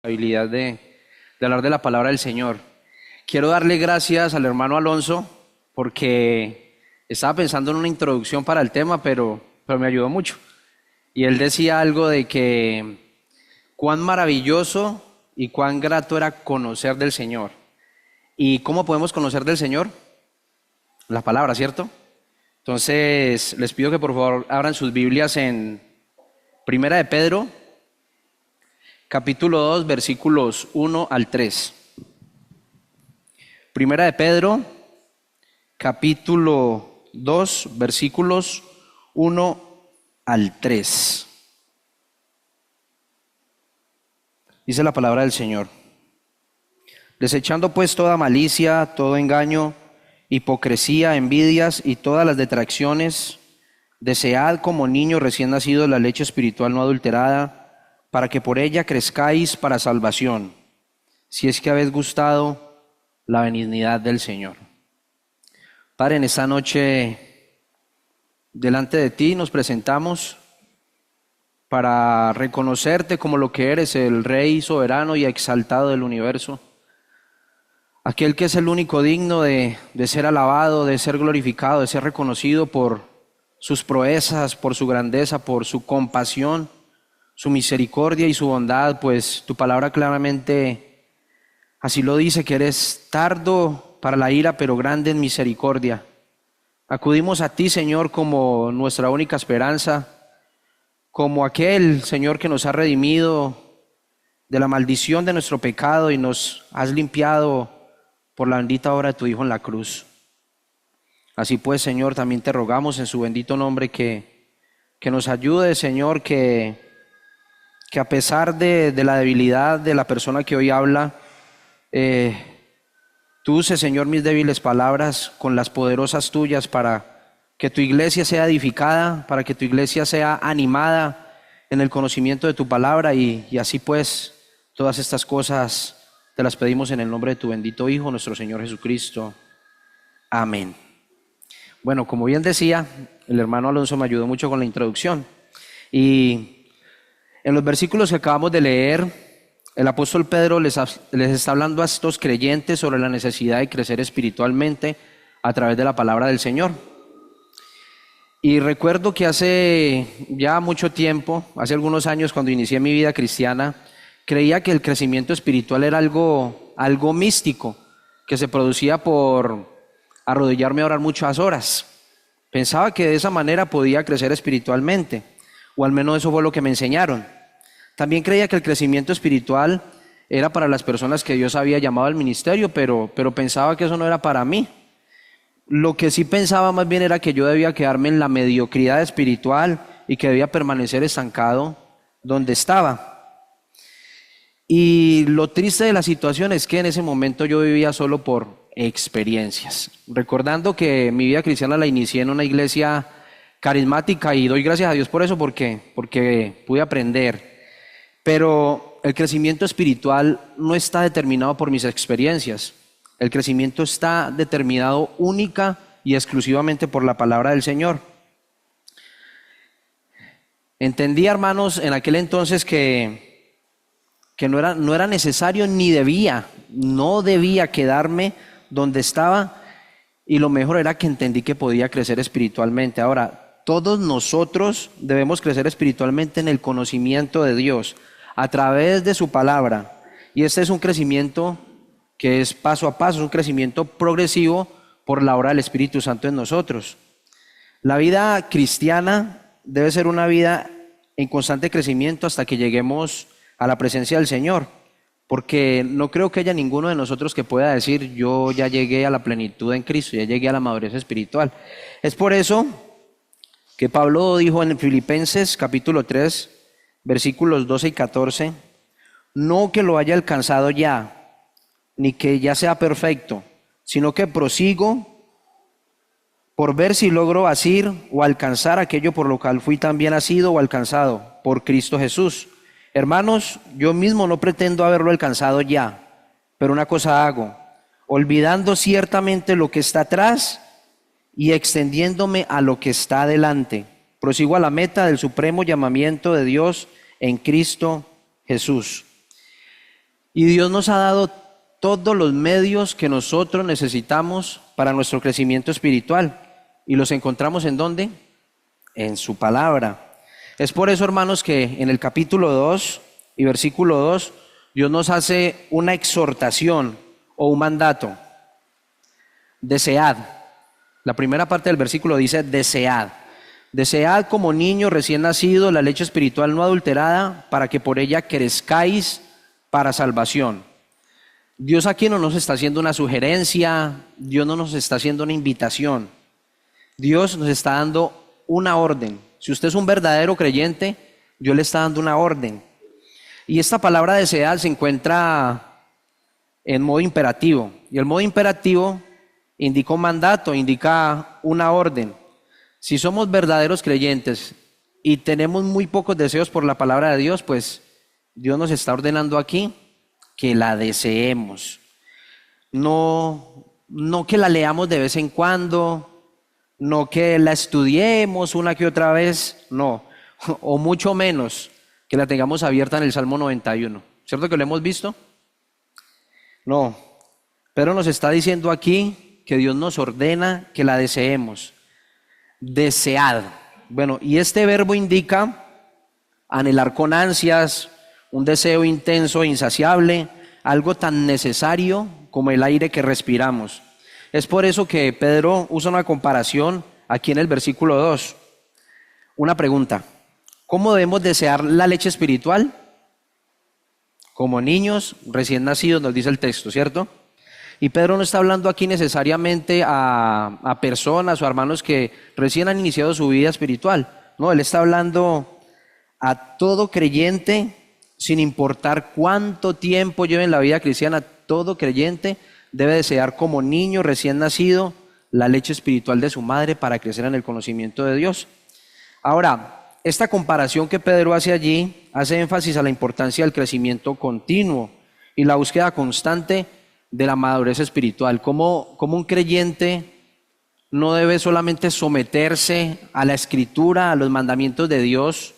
Habilidad de hablar de la palabra del Señor. Quiero darle gracias al hermano Alonso porque estaba pensando en una introducción para el tema, pero me ayudó mucho. Y él decía algo de que cuán maravilloso y cuán grato era conocer del Señor. ¿Y cómo podemos conocer del Señor? La palabra, ¿cierto? Entonces, les pido que por favor abran sus Biblias en Primera de Pedro, capítulo 2, versículos 1 al 3. Primera de Pedro, capítulo 2, versículos 1 al 3. Dice la palabra del Señor. Desechando pues toda malicia, todo engaño, hipocresía, envidias y todas las detracciones, desead como niños recién nacidos la leche espiritual no adulterada, para que por ella crezcáis para salvación, si es que habéis gustado la benignidad del Señor. Padre, en esta noche delante de ti nos presentamos para reconocerte como lo que eres, el Rey soberano y exaltado del universo, aquel que es el único digno de ser alabado, de ser glorificado, de ser reconocido por sus proezas, por su grandeza, por su compasión, su misericordia y su bondad, pues tu palabra claramente así lo dice, que eres tardo para la ira, pero grande en misericordia. Acudimos a ti, Señor, como nuestra única esperanza, como aquel, Señor, que nos ha redimido de la maldición de nuestro pecado y nos has limpiado por la bendita obra de tu Hijo en la cruz. Así pues, Señor, también te rogamos en su bendito nombre que nos ayude, Señor, que a pesar de la debilidad de la persona que hoy habla, tú uses, Señor, mis débiles palabras con las poderosas tuyas para que tu iglesia sea edificada, para que tu iglesia sea animada en el conocimiento de tu palabra y así pues todas estas cosas te las pedimos en el nombre de tu bendito Hijo, nuestro Señor Jesucristo. Amén. Bueno, como bien decía, el hermano Alonso me ayudó mucho con la introducción y en los versículos que acabamos de leer, el apóstol Pedro les está hablando a estos creyentes sobre la necesidad de crecer espiritualmente a través de la palabra del Señor. Y recuerdo que hace ya mucho tiempo, hace algunos años cuando inicié mi vida cristiana, creía que el crecimiento espiritual era algo místico, que se producía por arrodillarme a orar muchas horas. Pensaba que de esa manera podía crecer espiritualmente, o al menos eso fue lo que me enseñaron. También creía que el crecimiento espiritual era para las personas que Dios había llamado al ministerio, pero pensaba que eso no era para mí. Lo que sí pensaba más bien era que yo debía quedarme en la mediocridad espiritual y que debía permanecer estancado donde estaba. Y lo triste de la situación es que en ese momento yo vivía solo por experiencias. Recordando que mi vida cristiana la inicié en una iglesia carismática y doy gracias a Dios por eso porque pude aprender. Pero el crecimiento espiritual no está determinado por mis experiencias. El crecimiento está determinado única y exclusivamente por la palabra del Señor. Entendí, hermanos, en aquel entonces que no era necesario ni no debía quedarme donde estaba, y lo mejor era que entendí que podía crecer espiritualmente. Ahora, todos nosotros debemos crecer espiritualmente en el conocimiento de Dios a través de su palabra, y este es un crecimiento que es paso a paso, es un crecimiento progresivo por la obra del Espíritu Santo en nosotros. La vida cristiana debe ser una vida en constante crecimiento hasta que lleguemos a la presencia del Señor, porque no creo que haya ninguno de nosotros que pueda decir yo ya llegué a la plenitud en Cristo, ya llegué a la madurez espiritual. Es por eso que Pablo dijo en Filipenses capítulo 3, versículos 12 y 14, no que lo haya alcanzado ya, ni que ya sea perfecto, sino que prosigo por ver si logro asir o alcanzar aquello por lo cual fui también asido o alcanzado por Cristo Jesús. Hermanos, yo mismo no pretendo haberlo alcanzado ya, pero una cosa hago, olvidando ciertamente lo que está atrás y extendiéndome a lo que está adelante. Prosigo a la meta del supremo llamamiento de Dios en Cristo Jesús. Y Dios nos ha dado todos los medios que nosotros necesitamos para nuestro crecimiento espiritual. ¿Y los encontramos en dónde? En su palabra. Es por eso, hermanos, que en el capítulo 2 y versículo 2, Dios nos hace una exhortación o un mandato. Desead. La primera parte del versículo dice desead. Desead como niño recién nacido la leche espiritual no adulterada para que por ella crezcáis para salvación. Dios aquí no nos está haciendo una sugerencia, Dios no nos está haciendo una invitación. Dios nos está dando una orden. Si usted es un verdadero creyente, Dios le está dando una orden. Y esta palabra desead se encuentra en modo imperativo. Y el modo imperativo indica un mandato, indica una orden. Si somos verdaderos creyentes y tenemos muy pocos deseos por la palabra de Dios, pues Dios nos está ordenando aquí que la deseemos. No que la leamos de vez en cuando, no que la estudiemos una que otra vez, no. O mucho menos que la tengamos abierta en el Salmo 91. ¿Cierto que lo hemos visto? No. Pero nos está diciendo aquí que Dios nos ordena que la deseemos. Desead. Bueno, y este verbo indica anhelar con ansias, un deseo intenso e insaciable, algo tan necesario como el aire que respiramos. Es por eso que Pedro usa una comparación aquí en el versículo 2. Una pregunta: ¿cómo debemos desear la leche espiritual? Como niños recién nacidos, nos dice el texto, ¿cierto? Y Pedro no está hablando aquí necesariamente a personas o hermanos que recién han iniciado su vida espiritual. No, él está hablando a todo creyente, sin importar cuánto tiempo lleve en la vida cristiana. Todo creyente debe desear como niño recién nacido la leche espiritual de su madre para crecer en el conocimiento de Dios. Ahora, esta comparación que Pedro hace allí hace énfasis a la importancia del crecimiento continuo y la búsqueda constante de la madurez espiritual. Como un creyente no debe solamente someterse a la escritura, a los mandamientos de Dios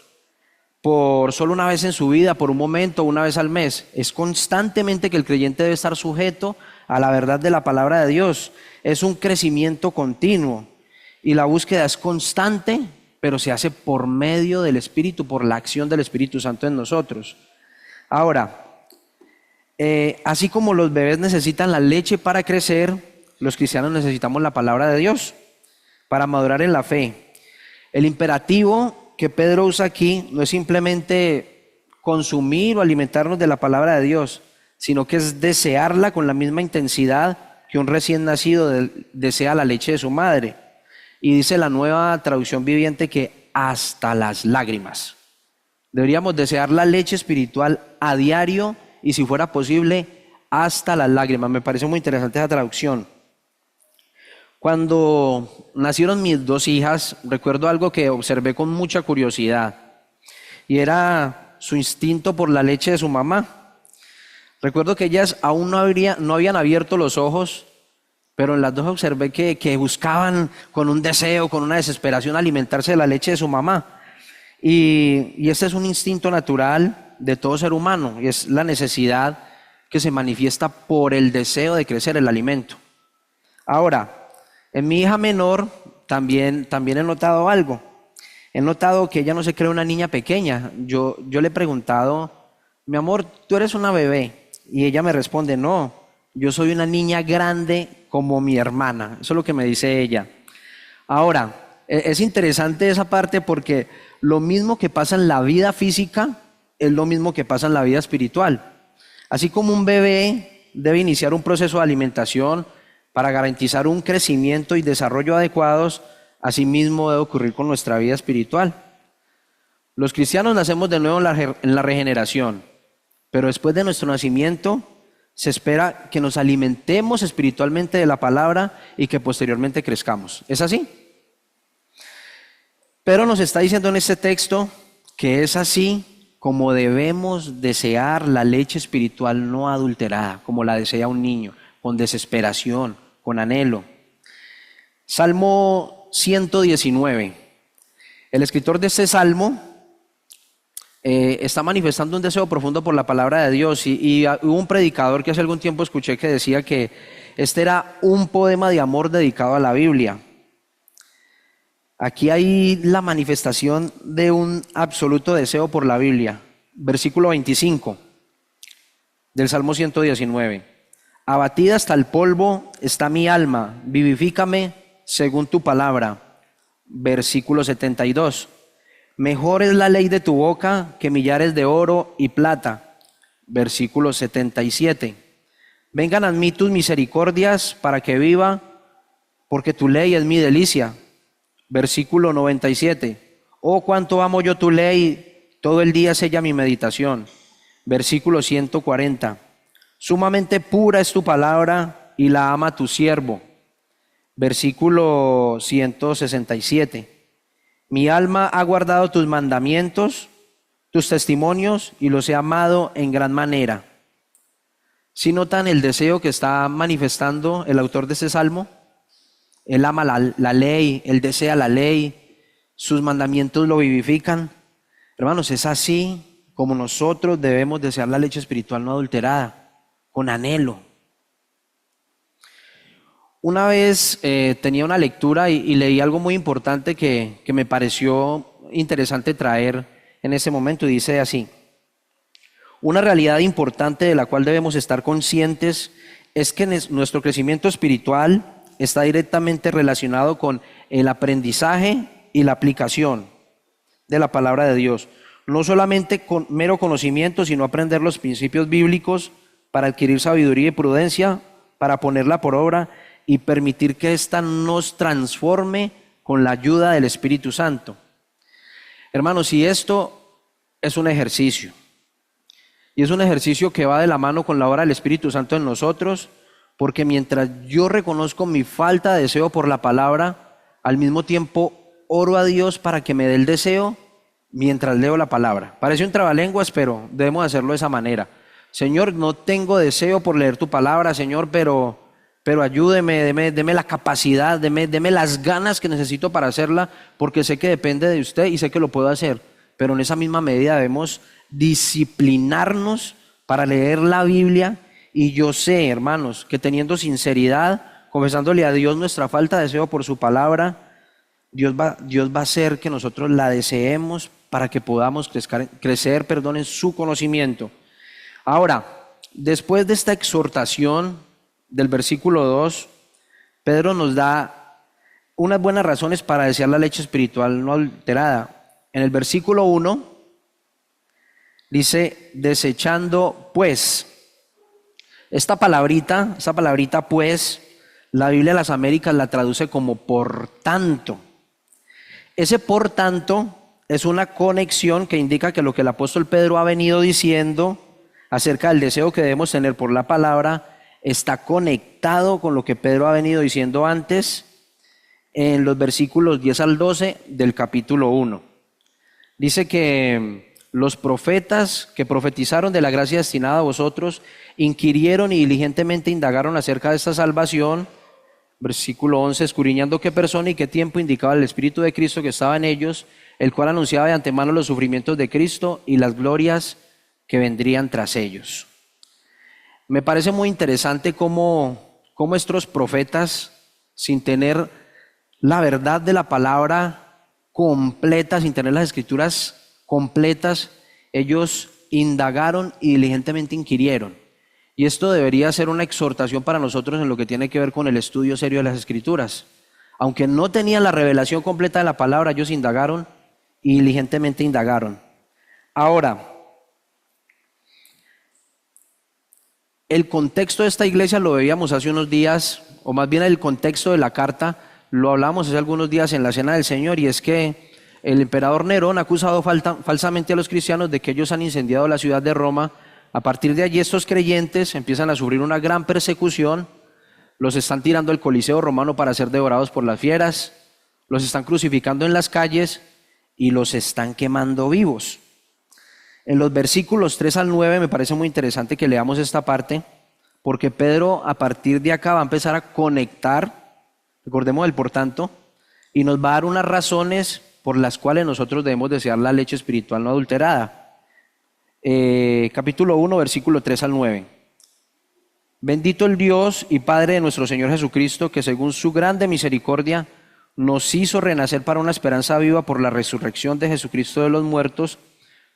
por solo una vez en su vida, por un momento, una vez al mes. Es constantemente que el creyente debe estar sujeto a la verdad de la palabra de Dios. Es un crecimiento continuo y la búsqueda es constante, pero se hace por medio del Espíritu, por la acción del Espíritu Santo en nosotros. Ahora, así como los bebés necesitan la leche para crecer, los cristianos necesitamos la palabra de Dios para madurar en la fe. El imperativo que Pedro usa aquí no es simplemente consumir o alimentarnos de la palabra de Dios, sino que es desearla con la misma intensidad que un recién nacido desea la leche de su madre. Y dice la Nueva Traducción Viviente que hasta las lágrimas. Deberíamos desear la leche espiritual a diario y, si fuera posible, hasta las lágrimas. Me parece muy interesante esa traducción. Cuando nacieron mis dos hijas, recuerdo algo que observé con mucha curiosidad, y era su instinto por la leche de su mamá. Recuerdo que ellas aún no habían abierto los ojos, pero en las dos observé que buscaban con un deseo, con una desesperación, alimentarse de la leche de su mamá. Y ese es un instinto natural de todo ser humano, y es la necesidad que se manifiesta por el deseo de crecer el alimento. Ahora, en mi hija menor también he notado algo. He notado que ella no se cree una niña pequeña. Yo le he preguntado: mi amor, ¿tú eres una bebé? Y ella me responde: no, yo soy una niña grande como mi hermana. Eso es lo que me dice ella. Ahora, es interesante esa parte porque lo mismo que pasa en la vida física es lo mismo que pasa en la vida espiritual. Así como un bebé debe iniciar un proceso de alimentación para garantizar un crecimiento y desarrollo adecuados, asimismo debe ocurrir con nuestra vida espiritual. Los cristianos nacemos de nuevo en la regeneración, pero después de nuestro nacimiento se espera que nos alimentemos espiritualmente de la palabra y que posteriormente crezcamos. ¿Es así? Pero nos está diciendo en este texto que es así como debemos desear la leche espiritual no adulterada, como la desea un niño, con desesperación, con anhelo. Salmo 119. El escritor de este salmo está manifestando un deseo profundo por la palabra de Dios. Hubo un predicador que hace algún tiempo escuché que decía que este era un poema de amor dedicado a la Biblia. Aquí hay la manifestación de un absoluto deseo por la Biblia. Versículo 25 del Salmo 119. Abatida hasta el polvo está mi alma, vivifícame según tu palabra. Versículo 72. Mejor es la ley de tu boca que millares de oro y plata. Versículo 77. Vengan a mí tus misericordias para que viva, porque tu ley es mi delicia. Versículo 97. Oh, cuánto amo yo tu ley, todo el día es ella mi meditación. Versículo 140. Sumamente pura es tu palabra y la ama tu siervo. Versículo 167. Mi alma ha guardado tus mandamientos, tus testimonios y los he amado en gran manera. ¿Sí notan el deseo que está manifestando el autor de este salmo? Él ama la ley, él desea la ley, sus mandamientos lo vivifican. Hermanos, es así como nosotros debemos desear la leche espiritual no adulterada, con anhelo. Una vez tenía una lectura y leí algo muy importante que me pareció interesante traer en ese momento, y dice así: una realidad importante de la cual debemos estar conscientes es que nuestro crecimiento espiritual está directamente relacionado con el aprendizaje y la aplicación de la palabra de Dios. No solamente con mero conocimiento, sino aprender los principios bíblicos para adquirir sabiduría y prudencia, para ponerla por obra y permitir que ésta nos transforme con la ayuda del Espíritu Santo. Hermanos, y esto es un ejercicio. Y es un ejercicio que va de la mano con la obra del Espíritu Santo en nosotros, porque mientras yo reconozco mi falta de deseo por la palabra, al mismo tiempo oro a Dios para que me dé el deseo mientras leo la palabra. Parece un trabalenguas, pero debemos hacerlo de esa manera. Señor, no tengo deseo por leer tu palabra, Señor, pero ayúdeme, deme la capacidad, deme las ganas que necesito para hacerla, porque sé que depende de usted y sé que lo puedo hacer. Pero en esa misma medida debemos disciplinarnos para leer la Biblia. Y yo sé, hermanos, que teniendo sinceridad, confesándole a Dios nuestra falta de deseo por su palabra, Dios va a hacer que nosotros la deseemos para que podamos crecer en su conocimiento. Ahora, después de esta exhortación del versículo 2, Pedro nos da unas buenas razones para desear la leche espiritual no alterada. En el versículo 1 dice: desechando pues. Esta palabrita pues, la Biblia de las Américas la traduce como por tanto. Ese por tanto es una conexión que indica que lo que el apóstol Pedro ha venido diciendo acerca del deseo que debemos tener por la palabra está conectado con lo que Pedro ha venido diciendo antes en los versículos 10 al 12 del capítulo 1. Dice que los profetas que profetizaron de la gracia destinada a vosotros inquirieron y diligentemente indagaron acerca de esta salvación. Versículo 11, escudriñando qué persona y qué tiempo indicaba el Espíritu de Cristo que estaba en ellos, el cual anunciaba de antemano los sufrimientos de Cristo y las glorias que vendrían tras ellos. Me parece muy interesante cómo estos profetas, sin tener la verdad de la palabra completa, sin tener las escrituras completas, ellos indagaron y diligentemente inquirieron. Y esto debería ser una exhortación para nosotros en lo que tiene que ver con el estudio serio de las escrituras. Aunque no tenían la revelación completa de la palabra, ellos indagaron y diligentemente indagaron. Ahora, el contexto de esta iglesia lo veíamos hace unos días, o más bien el contexto de la carta, lo hablamos hace algunos días en la Cena del Señor, y es que el emperador Nerón ha acusado falsamente a los cristianos de que ellos han incendiado la ciudad de Roma. A partir de allí estos creyentes empiezan a sufrir una gran persecución, los están tirando al Coliseo romano para ser devorados por las fieras, los están crucificando en las calles y los están quemando vivos. En los versículos 3 al 9 me parece muy interesante que leamos esta parte, porque Pedro a partir de acá va a empezar a conectar, recordemos el por tanto, y nos va a dar unas razones por las cuales nosotros debemos desear la leche espiritual no adulterada. capítulo 1, versículo 3 al 9. Bendito el Dios y Padre de nuestro Señor Jesucristo, que según su grande misericordia nos hizo renacer para una esperanza viva por la resurrección de Jesucristo de los muertos,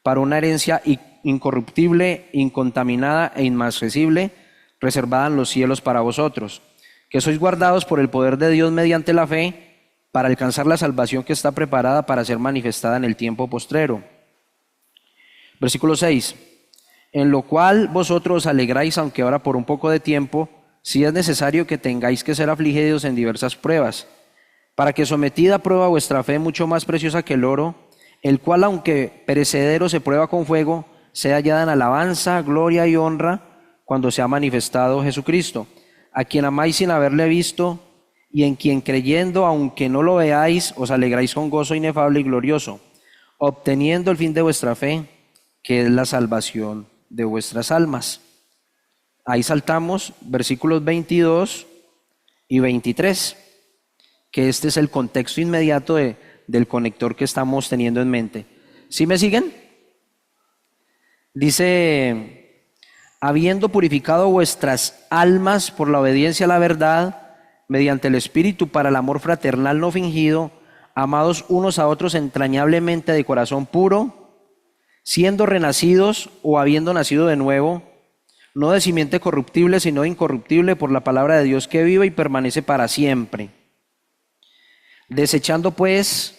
para una herencia incorruptible, incontaminada e inmarcesible, reservada en los cielos para vosotros, que sois guardados por el poder de Dios mediante la fe, para alcanzar la salvación que está preparada para ser manifestada en el tiempo postrero. Versículo 6. En lo cual vosotros os alegráis, aunque ahora por un poco de tiempo, si es necesario que tengáis que ser afligidos en diversas pruebas, para que sometida a prueba vuestra fe, mucho más preciosa que el oro, el cual aunque perecedero se prueba con fuego, sea hallada en alabanza, gloria y honra cuando sea manifestado Jesucristo, a quien amáis sin haberle visto, y en quien creyendo, aunque no lo veáis, os alegráis con gozo inefable y glorioso, obteniendo el fin de vuestra fe, que es la salvación de vuestras almas. Ahí saltamos versículos 22 y 23, que este es el contexto inmediato del conector que estamos teniendo en mente. ¿Sí me siguen? Dice, habiendo purificado vuestras almas por la obediencia a la verdad, mediante el Espíritu para el amor fraternal no fingido, amados unos a otros entrañablemente de corazón puro, siendo renacidos o habiendo nacido de nuevo, no de simiente corruptible, sino de incorruptible por la palabra de Dios que vive y permanece para siempre. Desechando pues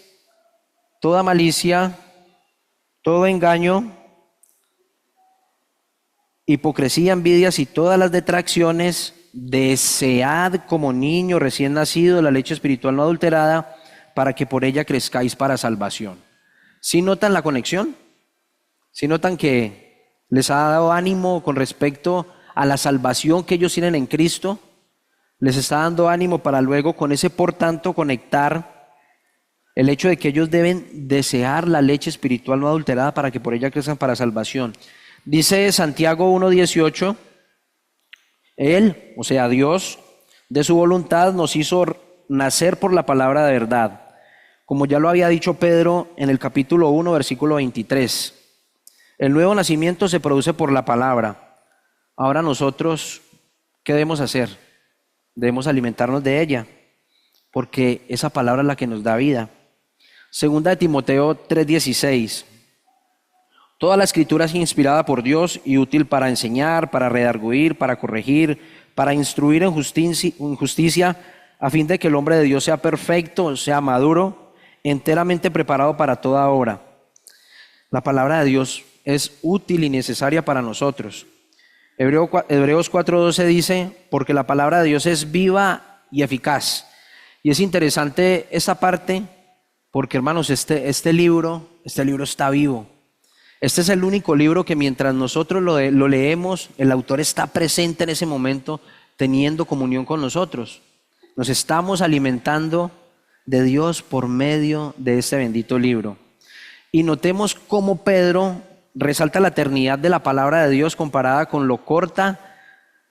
toda malicia, todo engaño, hipocresía, envidias y todas las detracciones, desead como niño recién nacido la leche espiritual no adulterada, para que por ella crezcáis para salvación. ¿Sí notan la conexión? ¿Sí notan que les ha dado ánimo con respecto a la salvación que ellos tienen en Cristo? Les está dando ánimo para luego con ese por tanto conectar el hecho de que ellos deben desear la leche espiritual no adulterada para que por ella crezcan para salvación. Dice Santiago 1:18, Él, o sea Dios, de su voluntad nos hizo nacer por la palabra de verdad, como ya lo había dicho Pedro en el capítulo 1, versículo 23. El nuevo nacimiento se produce por la palabra. Ahora nosotros, ¿qué debemos hacer? Debemos alimentarnos de ella, porque esa palabra es la que nos da vida. Segunda de Timoteo 3:16. Toda la escritura es inspirada por Dios y útil para enseñar, para redarguir, para corregir, para instruir en justicia, a fin de que el hombre de Dios sea perfecto, sea maduro, enteramente preparado para toda obra. La palabra de Dios es útil y necesaria para nosotros. Hebreos 4:12 dice, porque la palabra de Dios es viva y eficaz. Y es interesante esta parte, porque hermanos, este libro está vivo. Este es el único libro que mientras nosotros lo leemos, el autor está presente en ese momento, teniendo comunión con nosotros. Nos estamos alimentando de Dios por medio de este bendito libro. Y notemos cómo Pedro resalta la eternidad de la palabra de Dios comparada con lo corta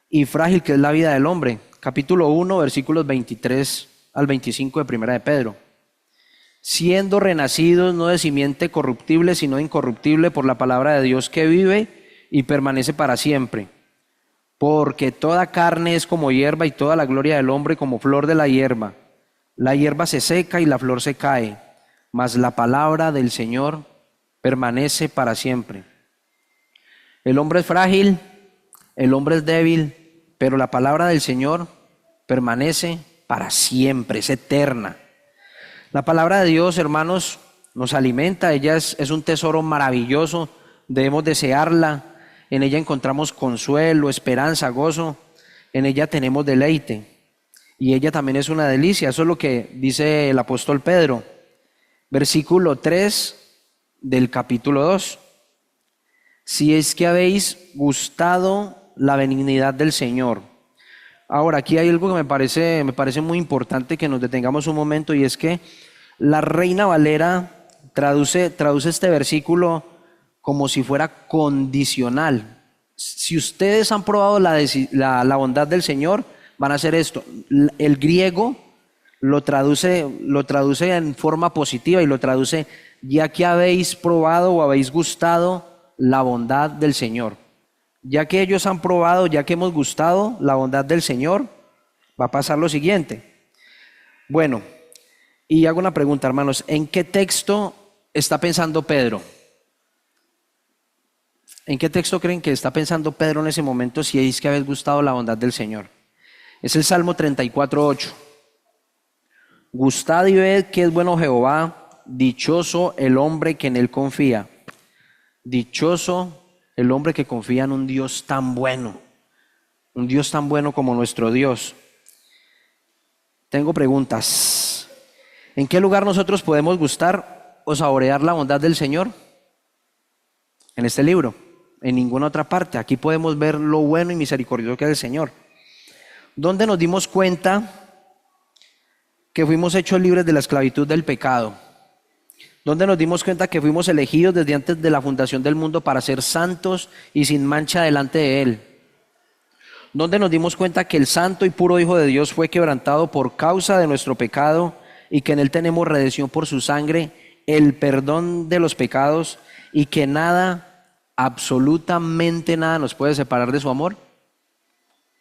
y frágil que es la vida del hombre. Capítulo 1, versículos 23 al 25 de Primera de Pedro. Siendo renacidos no de simiente corruptible, sino incorruptible por la palabra de Dios que vive y permanece para siempre. Porque toda carne es como hierba y toda la gloria del hombre como flor de la hierba. La hierba se seca y la flor se cae, mas la palabra del Señor permanece para siempre. El hombre es frágil, el hombre es débil, pero la palabra del Señor permanece para siempre, es eterna. La palabra de Dios, hermanos, nos alimenta, ella es un tesoro maravilloso, debemos desearla, en ella encontramos consuelo, esperanza, gozo, en ella tenemos deleite y ella también es una delicia, eso es lo que dice el apóstol Pedro, versículo 3 del capítulo 2. Si es que habéis gustado la benignidad del Señor. Ahora, aquí hay algo que me parece muy importante que nos detengamos un momento, y es que la Reina Valera traduce este versículo como si fuera condicional. Si ustedes han probado la bondad del Señor, van a hacer esto. El griego lo traduce en forma positiva y lo traduce, ya que habéis probado o habéis gustado la bondad del Señor. Ya que ellos han probado, ya que hemos gustado la bondad del Señor, va a pasar lo siguiente. Bueno, y hago una pregunta, hermanos. ¿En qué texto está pensando Pedro? ¿En qué texto creen que está pensando Pedro en ese momento si es que habéis gustado la bondad del Señor? Es el Salmo 34:8. Gustad y ved que es bueno Jehová, dichoso el hombre que en él confía. Dichoso el hombre que confía en un Dios tan bueno como nuestro Dios. Tengo preguntas. ¿En qué lugar nosotros podemos gustar o saborear la bondad del Señor? En este libro, en ninguna otra parte. Aquí podemos ver lo bueno y misericordioso que es el Señor. ¿Dónde nos dimos cuenta que fuimos hechos libres de la esclavitud del pecado? ¿Dónde nos dimos cuenta que fuimos elegidos desde antes de la fundación del mundo para ser santos y sin mancha delante de Él? ¿Dónde nos dimos cuenta que el santo y puro Hijo de Dios fue quebrantado por causa de nuestro pecado y que en Él tenemos redención por su sangre, el perdón de los pecados y que nada, absolutamente nada nos puede separar de su amor?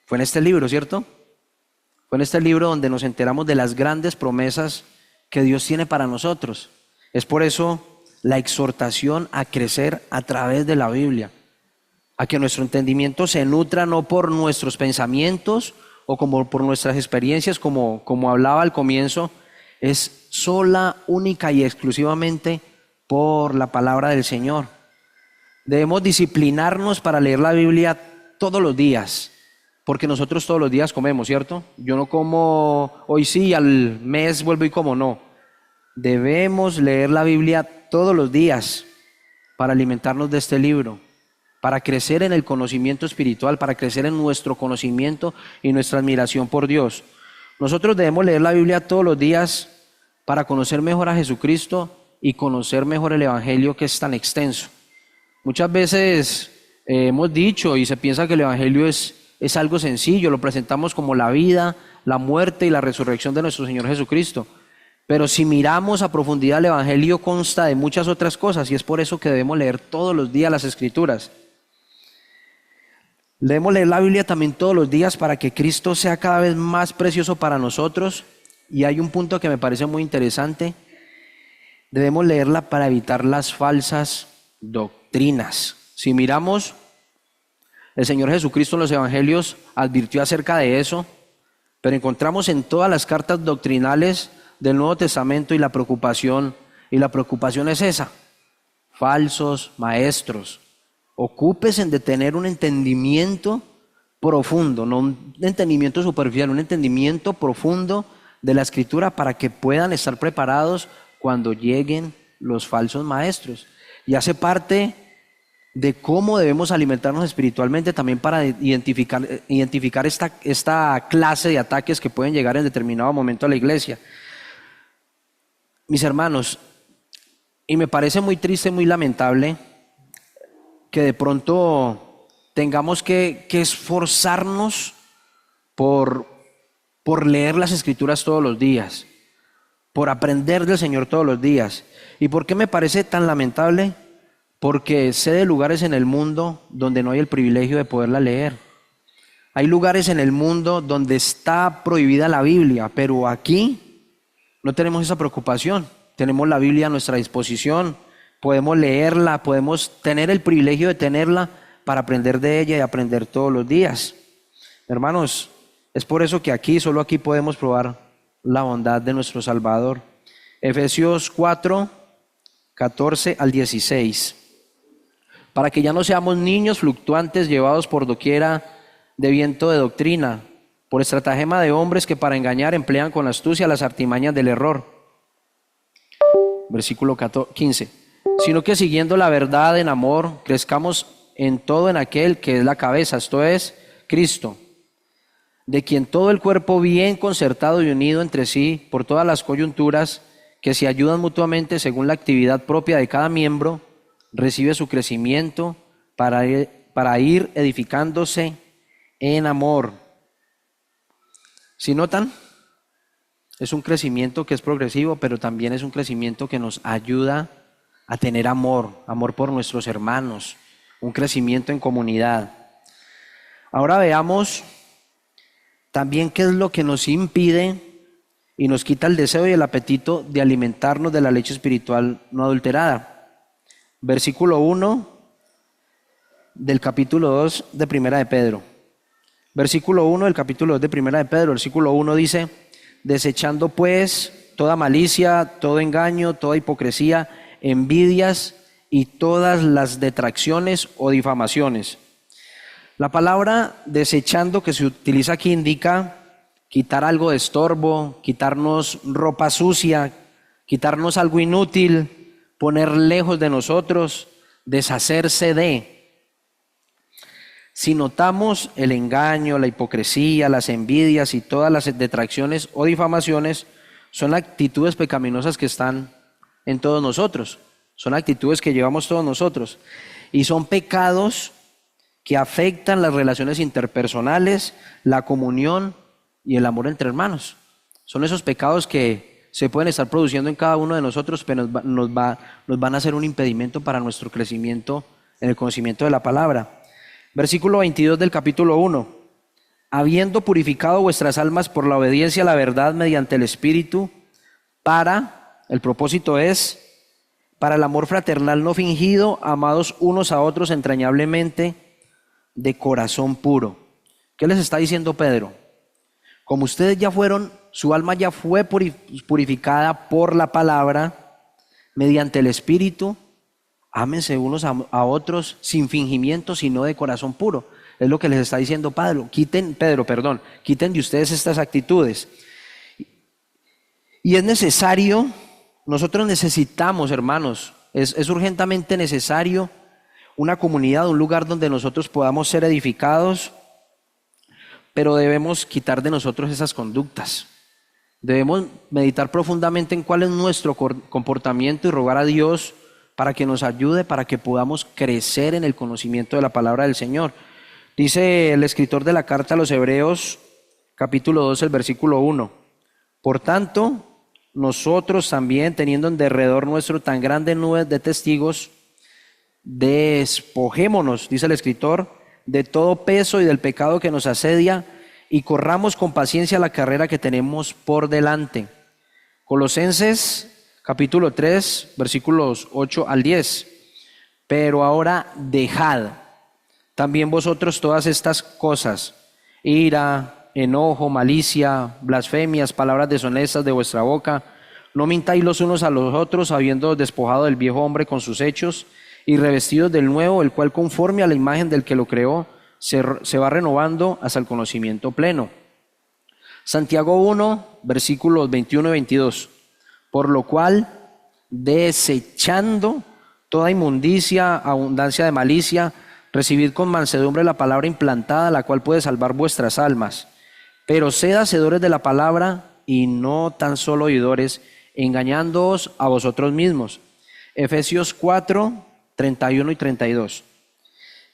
Fue en este libro, ¿cierto? Fue en este libro donde nos enteramos de las grandes promesas que Dios tiene para nosotros. Es por eso la exhortación a crecer a través de la Biblia, a que nuestro entendimiento se nutra no por nuestros pensamientos o como por nuestras experiencias, como hablaba al comienzo, es sola, única y exclusivamente por la palabra del Señor. Debemos disciplinarnos para leer la Biblia todos los días, porque nosotros todos los días comemos, ¿cierto? Yo no como hoy sí, al mes vuelvo y como, no. Debemos leer la Biblia todos los días para alimentarnos de este libro, para crecer en el conocimiento espiritual, para crecer en nuestro conocimiento y nuestra admiración por Dios. Nosotros debemos leer la Biblia todos los días para conocer mejor a Jesucristo y conocer mejor el Evangelio, que es tan extenso. Muchas veces hemos dicho y se piensa que el Evangelio es algo sencillo, lo presentamos como la vida, la muerte y la resurrección de nuestro Señor Jesucristo. Pero si miramos a profundidad, el Evangelio consta de muchas otras cosas y es por eso que debemos leer todos los días las Escrituras. Debemos leer la Biblia también todos los días para que Cristo sea cada vez más precioso para nosotros. Y hay un punto que me parece muy interesante. Debemos leerla para evitar las falsas doctrinas. Si miramos, el Señor Jesucristo en los Evangelios advirtió acerca de eso, pero encontramos en todas las cartas doctrinales del Nuevo Testamento y la preocupación es esa: falsos maestros. Ocúpese de tener un entendimiento profundo, no un entendimiento superficial, un entendimiento profundo de la Escritura para que puedan estar preparados cuando lleguen los falsos maestros. Y hace parte de cómo debemos alimentarnos espiritualmente también para identificar esta clase de ataques que pueden llegar en determinado momento a la iglesia. Mis hermanos, y me parece muy triste, muy lamentable que de pronto tengamos que esforzarnos por leer las Escrituras todos los días, por aprender del Señor todos los días. ¿Y por qué me parece tan lamentable? Porque sé de lugares en el mundo donde no hay el privilegio de poderla leer. Hay lugares en el mundo donde está prohibida la Biblia, pero aquí no tenemos esa preocupación. Tenemos la Biblia a nuestra disposición, podemos leerla, podemos tener el privilegio de tenerla para aprender de ella y aprender todos los días. Hermanos, es por eso que solo aquí podemos probar la bondad de nuestro Salvador. Efesios 4, 14 al 16. Para que ya no seamos niños fluctuantes llevados por doquiera de viento de doctrina, por estratagema de hombres que para engañar emplean con astucia las artimañas del error. Versículo 15. Sino que siguiendo la verdad en amor, crezcamos en todo en aquel que es la cabeza, esto es, Cristo, de quien todo el cuerpo bien concertado y unido entre sí por todas las coyunturas que se ayudan mutuamente según la actividad propia de cada miembro, recibe su crecimiento para ir edificándose en amor. ¿Sí notan? Es un crecimiento que es progresivo, pero también es un crecimiento que nos ayuda a tener amor por nuestros hermanos, un crecimiento en comunidad. Ahora veamos también qué es lo que nos impide y nos quita el deseo y el apetito de alimentarnos de la leche espiritual no adulterada. Versículo 1 del capítulo 2 de Primera de Pedro. Versículo 1 del capítulo 2 de Primera de Pedro. Versículo 1 dice: desechando pues toda malicia, todo engaño, toda hipocresía, envidias y todas las detracciones o difamaciones. La palabra desechando que se utiliza aquí indica quitar algo de estorbo, quitarnos ropa sucia, quitarnos algo inútil, poner lejos de nosotros, deshacerse de. Si notamos el engaño, la hipocresía, las envidias y todas las detracciones o difamaciones, son actitudes pecaminosas que están en todos nosotros. Son actitudes que llevamos todos nosotros. Y son pecados que afectan las relaciones interpersonales, la comunión y el amor entre hermanos. Son esos pecados que se pueden estar produciendo en cada uno de nosotros, pero nos van a ser un impedimento para nuestro crecimiento en el conocimiento de la palabra. Versículo 22 del capítulo 1. Habiendo purificado vuestras almas por la obediencia a la verdad mediante el Espíritu, el propósito es, para el amor fraternal no fingido, amados unos a otros entrañablemente, de corazón puro. ¿Qué les está diciendo Pedro? Como ustedes ya fueron, su alma ya fue purificada por la palabra, mediante el Espíritu, ámense unos a otros sin fingimiento, sino de corazón puro. Es lo que les está diciendo Pedro. Quiten de ustedes estas actitudes. Y es necesario, nosotros necesitamos, hermanos, es urgentemente necesario una comunidad, un lugar donde nosotros podamos ser edificados, pero debemos quitar de nosotros esas conductas. Debemos meditar profundamente en cuál es nuestro comportamiento y rogar a Dios para que nos ayude, para que podamos crecer en el conocimiento de la palabra del Señor. Dice el escritor de la carta a los Hebreos, capítulo 2, el versículo 1. Por tanto, nosotros también, teniendo en derredor nuestro tan grande nube de testigos, despojémonos, dice el escritor, de todo peso y del pecado que nos asedia y corramos con paciencia la carrera que tenemos por delante. Colosenses capítulo 3, versículos 8 al 10. Pero ahora dejad también vosotros todas estas cosas: ira, enojo, malicia, blasfemias, palabras deshonestas de vuestra boca. No mintáis los unos a los otros, habiendo despojado del viejo hombre con sus hechos y revestidos del nuevo, el cual conforme a la imagen del que lo creó, se va renovando hasta el conocimiento pleno. Santiago 1, versículos 21 y 22. Por lo cual, desechando toda inmundicia, abundancia de malicia, recibid con mansedumbre la palabra implantada, la cual puede salvar vuestras almas. Pero sed hacedores de la palabra y no tan solo oidores, engañándoos a vosotros mismos. Efesios 4, 31 y 32.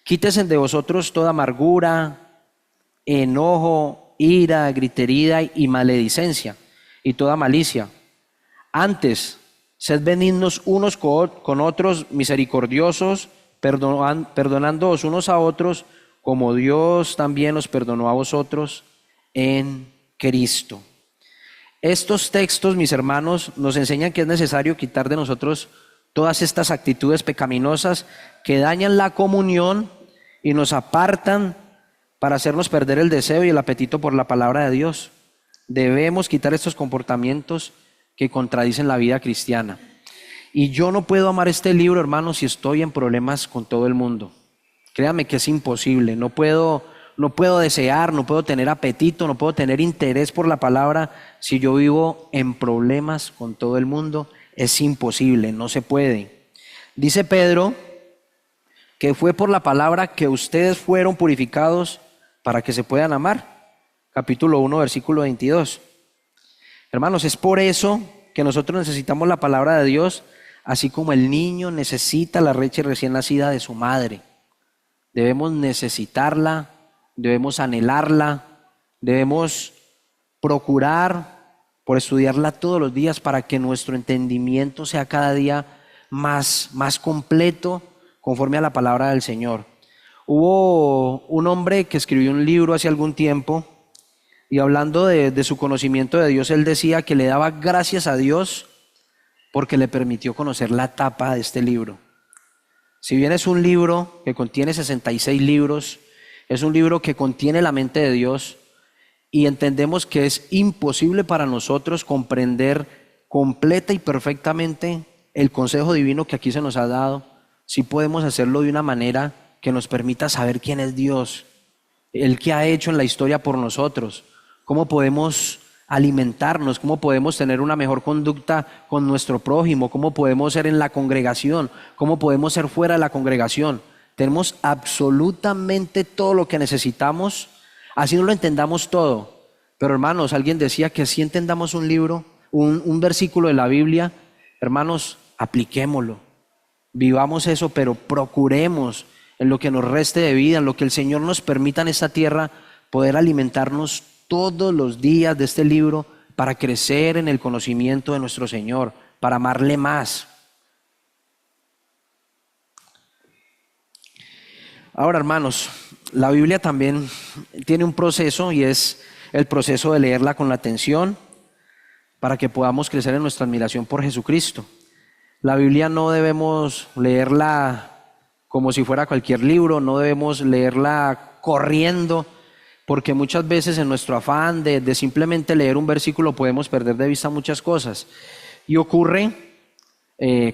Quítesen de vosotros toda amargura, enojo, ira, gritería y maledicencia, y toda malicia. Antes, sed benignos unos con otros, misericordiosos, perdonándoos unos a otros, como Dios también os perdonó a vosotros en Cristo. Estos textos, mis hermanos, nos enseñan que es necesario quitar de nosotros todas estas actitudes pecaminosas que dañan la comunión y nos apartan para hacernos perder el deseo y el apetito por la palabra de Dios. Debemos quitar estos comportamientos que contradicen la vida cristiana. Y yo no puedo amar este libro, hermanos, si estoy en problemas con todo el mundo. Créame que es imposible. No puedo desear, no puedo tener apetito, no puedo tener interés por la palabra si yo vivo en problemas con todo el mundo. Es imposible, no se puede. Dice Pedro que fue por la palabra que ustedes fueron purificados para que se puedan amar. Capítulo 1, versículo 22. Hermanos, es por eso que nosotros necesitamos la palabra de Dios, así como el niño necesita la leche recién nacida de su madre. Debemos necesitarla, debemos anhelarla, debemos procurar por estudiarla todos los días para que nuestro entendimiento sea cada día más completo, conforme a la palabra del Señor. Hubo un hombre que escribió un libro hace algún tiempo y hablando de su conocimiento de Dios, él decía que le daba gracias a Dios porque le permitió conocer la tapa de este libro. Si bien es un libro que contiene 66 libros, es un libro que contiene la mente de Dios y entendemos que es imposible para nosotros comprender completa y perfectamente el consejo divino que aquí se nos ha dado, si podemos hacerlo de una manera que nos permita saber quién es Dios, el que ha hecho en la historia por nosotros, cómo podemos alimentarnos, cómo podemos tener una mejor conducta con nuestro prójimo, cómo podemos ser en la congregación, cómo podemos ser fuera de la congregación. Tenemos absolutamente todo lo que necesitamos, así no lo entendamos todo. Pero hermanos, alguien decía que si entendamos un libro, un versículo de la Biblia, hermanos, apliquémoslo, vivamos eso, pero procuremos en lo que nos reste de vida, en lo que el Señor nos permita en esta tierra, poder alimentarnos todos los días de este libro para crecer en el conocimiento de nuestro Señor, para amarle más. Ahora, hermanos, la Biblia también tiene un proceso y es el proceso de leerla con la atención para que podamos crecer en nuestra admiración por Jesucristo. La Biblia no debemos leerla como si fuera cualquier libro, no debemos leerla corriendo, porque muchas veces en nuestro afán de simplemente leer un versículo podemos perder de vista muchas cosas. Y ocurre,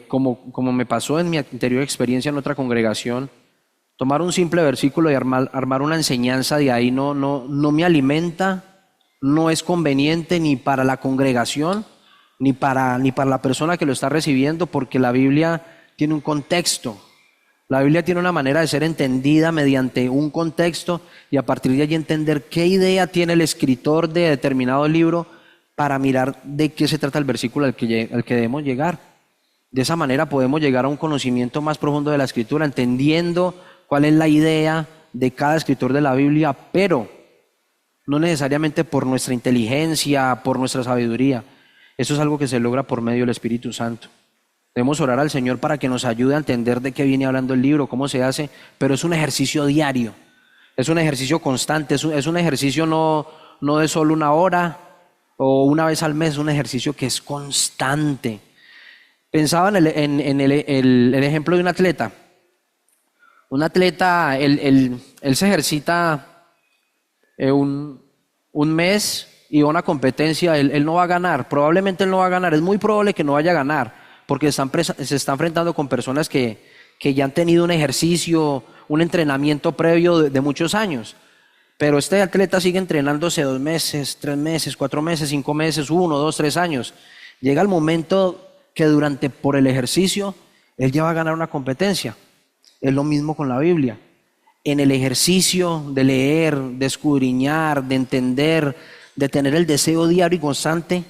como me pasó en mi anterior experiencia en otra congregación, tomar un simple versículo y armar una enseñanza de ahí no me alimenta, no es conveniente ni para la congregación, ni para la persona que lo está recibiendo, porque la Biblia tiene un contexto. La Biblia tiene una manera de ser entendida mediante un contexto y a partir de allí entender qué idea tiene el escritor de determinado libro para mirar de qué se trata el versículo al que debemos llegar. De esa manera podemos llegar a un conocimiento más profundo de la Escritura, entendiendo cuál es la idea de cada escritor de la Biblia, pero no necesariamente por nuestra inteligencia, por nuestra sabiduría. Eso es algo que se logra por medio del Espíritu Santo. Debemos orar al Señor para que nos ayude a entender de qué viene hablando el libro, cómo se hace, pero es un ejercicio diario, es un ejercicio constante, es un ejercicio no de solo una hora o una vez al mes, es un ejercicio que es constante. Pensaba en el ejemplo de un atleta. Un atleta, él se ejercita un mes y va a una competencia, él no va a ganar, probablemente él no va a ganar, es muy probable que no vaya a ganar, porque se está enfrentando con personas que ya han tenido un ejercicio, un entrenamiento previo de muchos años. Pero este atleta sigue entrenándose 2 meses, 3 meses, 4 meses, 5 meses, 1, 2, 3 años. Llega el momento que por el ejercicio, él ya va a ganar una competencia. Es lo mismo con la Biblia. En el ejercicio de leer, de escudriñar, de entender, de tener el deseo diario y constante,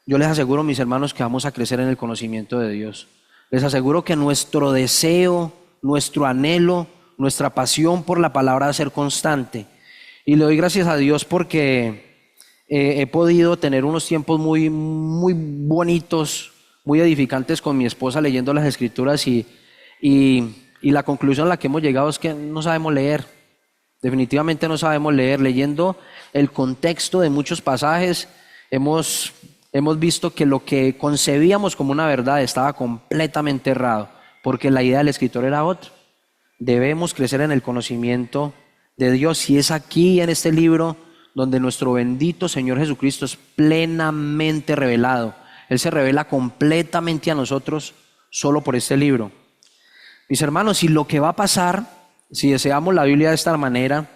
yo les aseguro, mis hermanos, que vamos a crecer en el conocimiento de Dios. Les aseguro que nuestro deseo, nuestro anhelo, nuestra pasión por la palabra va a ser constante. Y le doy gracias a Dios porque he podido tener unos tiempos muy, muy bonitos, muy edificantes con mi esposa leyendo las Escrituras y la conclusión a la que hemos llegado es que no sabemos leer. Definitivamente no sabemos leer. Leyendo el contexto de muchos pasajes, hemos visto que lo que concebíamos como una verdad estaba completamente errado, porque la idea del escritor era otra. Debemos crecer en el conocimiento de Dios y es aquí en este libro donde nuestro bendito Señor Jesucristo es plenamente revelado. Él se revela completamente a nosotros solo por este libro. Mis hermanos, y lo que va a pasar, si deseamos la Biblia de esta manera,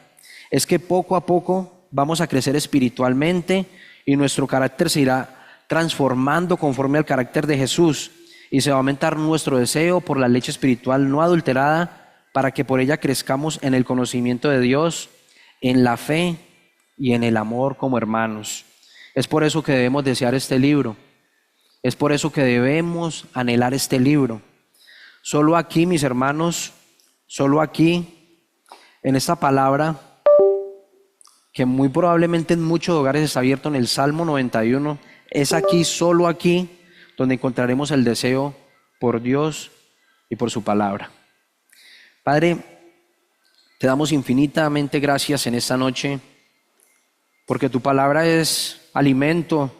es que poco a poco vamos a crecer espiritualmente y nuestro carácter se irá transformando conforme al carácter de Jesús y se va a aumentar nuestro deseo por la leche espiritual no adulterada para que por ella crezcamos en el conocimiento de Dios, en la fe y en el amor como hermanos. Es por eso que debemos desear este libro. Es por eso que debemos anhelar este libro. Solo aquí, mis hermanos, solo aquí, en esta palabra, que muy probablemente en muchos hogares está abierto en el Salmo 91, es aquí, solo aquí, donde encontraremos el deseo por Dios y por su palabra. Padre, te damos infinitamente gracias en esta noche, porque tu palabra es alimento,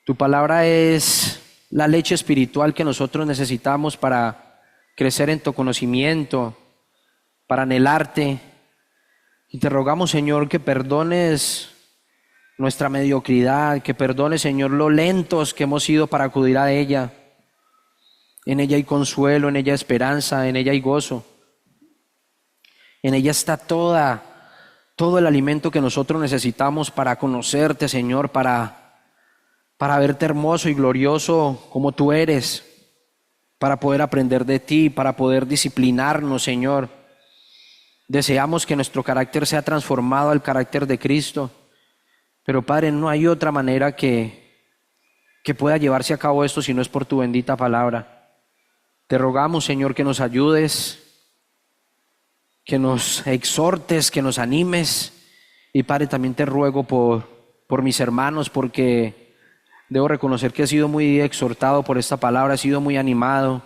tu palabra es la leche espiritual que nosotros necesitamos para crecer en tu conocimiento, para anhelarte. Y te rogamos, Señor, que perdones nuestra mediocridad, que perdones, Señor, lo lentos que hemos sido para acudir a ella. En ella hay consuelo, en ella hay esperanza, en ella hay gozo. En ella está todo el alimento que nosotros necesitamos para conocerte, Señor, para verte hermoso y glorioso como tú eres, para poder aprender de ti, para poder disciplinarnos, Señor. Deseamos que nuestro carácter sea transformado al carácter de Cristo, pero Padre, no hay otra manera que pueda llevarse a cabo esto si no es por tu bendita palabra. Te rogamos, Señor, que nos ayudes, que nos exhortes, que nos animes. Y Padre, también te ruego por mis hermanos, porque debo reconocer que he sido muy exhortado por esta palabra, he sido muy animado,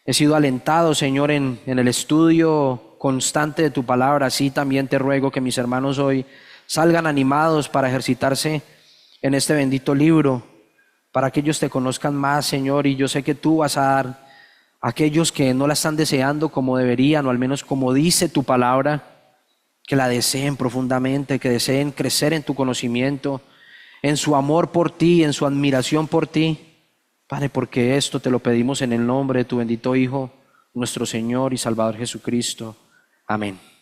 he sido alentado, Señor, en el estudio constante de tu palabra. Así también te ruego que mis hermanos hoy salgan animados para ejercitarse en este bendito libro, para que ellos te conozcan más, Señor, y yo sé que tú vas a dar a aquellos que no la están deseando como deberían, o al menos como dice tu palabra, que la deseen profundamente, que deseen crecer en tu conocimiento, en su amor por ti, en su admiración por ti. Padre, porque esto te lo pedimos en el nombre de tu bendito Hijo, nuestro Señor y Salvador Jesucristo. Amén.